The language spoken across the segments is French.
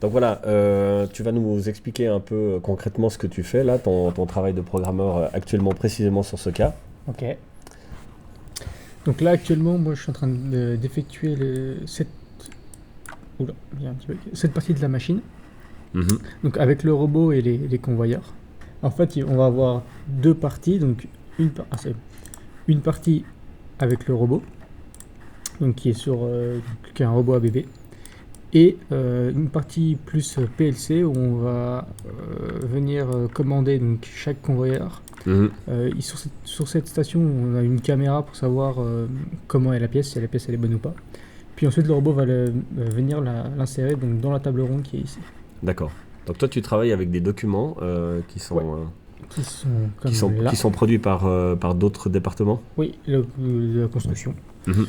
Donc voilà, tu vas nous expliquer un peu concrètement ce que tu fais là, ton travail de programmeur actuellement précisément sur ce cas. Ok. Donc là actuellement, moi je suis en train d'effectuer il y a un petit bug. Cette partie de la machine. Mhm. Donc avec le robot et les convoyeurs. En fait, on va avoir deux parties. Donc c'est une partie avec le robot, donc qui est un robot ABB, et une partie plus PLC où on va venir commander donc chaque convoyeur. Mhm. Sur cette station, on a une caméra pour savoir comment est la pièce, si la pièce elle est bonne ou pas. Puis ensuite, le robot va venir l'insérer donc, dans la table ronde qui est ici. D'accord. Donc toi tu travailles avec des documents qui sont, Ouais. Qui sont comme là. qui sont produits par d'autres départements. Oui, la construction. Mhm.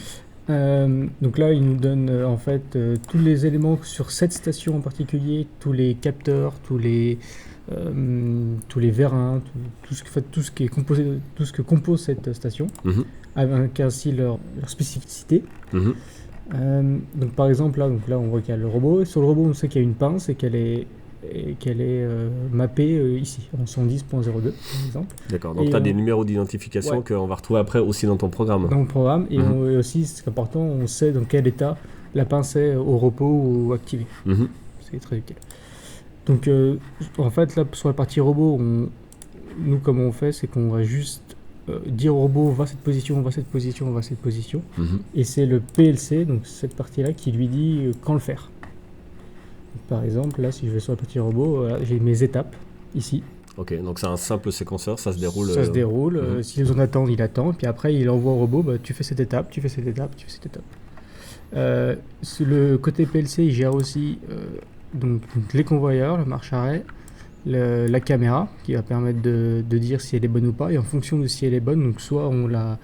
Donc là, il nous donne en fait tous les éléments sur cette station en particulier, tous les capteurs, tous les vérins, tout ce qui est composé, tout ce que compose cette station, Mhm. avec ainsi leur spécificité. Mhm. Donc par exemple là on voit qu'il y a le robot. Sur le robot on sait qu'il y a une pince et qu'elle est mappée ici en 110.02 par exemple. D'accord. Donc Et tu as des numéros d'identification Ouais. qu'on va retrouver après aussi dans ton programme. Dans le programme et, Mhm. et aussi c'est important, on sait dans quel état la pince est au repos ou activée. Mhm. C'est très utile. Donc en fait là sur la partie robot, nous comment on fait, c'est qu'on va juste dire au robot va cette position, va cette position, va cette position. Mhm. Et c'est le PLC, donc cette partie-là, qui lui dit quand le faire. Donc, par exemple, là, si je vais sur la partie robot, voilà, j'ai mes étapes ici. Ok, donc c'est un simple séquenceur, ça se déroule. Ça se déroule. Mhm. S'il a besoin d'attendre, il attend. Puis après, il envoie au robot, bah, tu fais cette étape, tu fais cette étape, tu fais cette étape. Sur le côté PLC, il gère aussi donc les convoyeurs, le marche-arrêt, la caméra, qui va permettre de dire si elle est bonne ou pas. Et en fonction de si elle est bonne, donc soit on va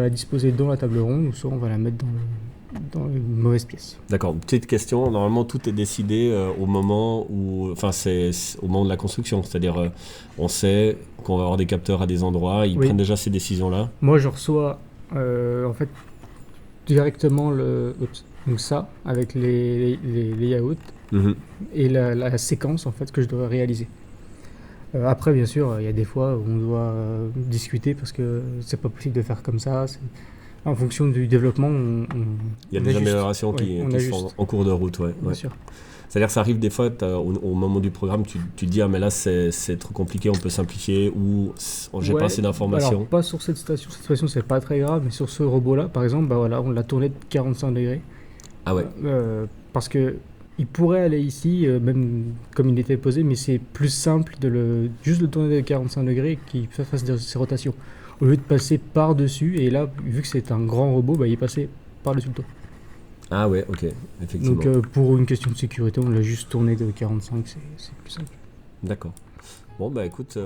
la disposer dans la table ronde, ou soit on va la mettre dans une mauvaise pièce. D'accord, petite question. Normalement, tout est décidé au moment où, enfin, c'est au moment de la construction. C'est-à-dire, on sait qu'on va avoir des capteurs à des endroits. Ils Oui. prennent déjà ces décisions-là. Moi, je reçois en fait directement donc ça avec les layouts Mhm. et la séquence en fait que je dois réaliser. Après, bien sûr, il y a des fois où on doit discuter parce que c'est pas possible de faire comme ça. En fonction du développement, Il y a on des ajuste. améliorations Oui, on qui se font ajuste, en cours de route, ouais. bien Ouais. sûr. C'est-à-dire que ça arrive des fois, au moment du programme, tu te dis, ah mais là c'est trop compliqué, on peut simplifier, ou j'ai pas assez Alors, d'informations. pas sur cette station. Cette station, c'est pas très grave, mais sur ce robot-là, par exemple, bah voilà, on l'a tourné de 45 degrés. Ah ouais, Parce que il pourrait aller ici, même comme il était posé, mais c'est plus simple juste le tourner de 45 degrés et qu'il fasse ses rotations. Au lieu de passer par-dessus, et là, vu que c'est un grand robot, bah, il est passé par-dessus le toit. ah ouais, ok, effectivement. Donc pour une question de sécurité, on l'a juste tourné de 45, c'est plus simple. D'accord. Bon bah écoute,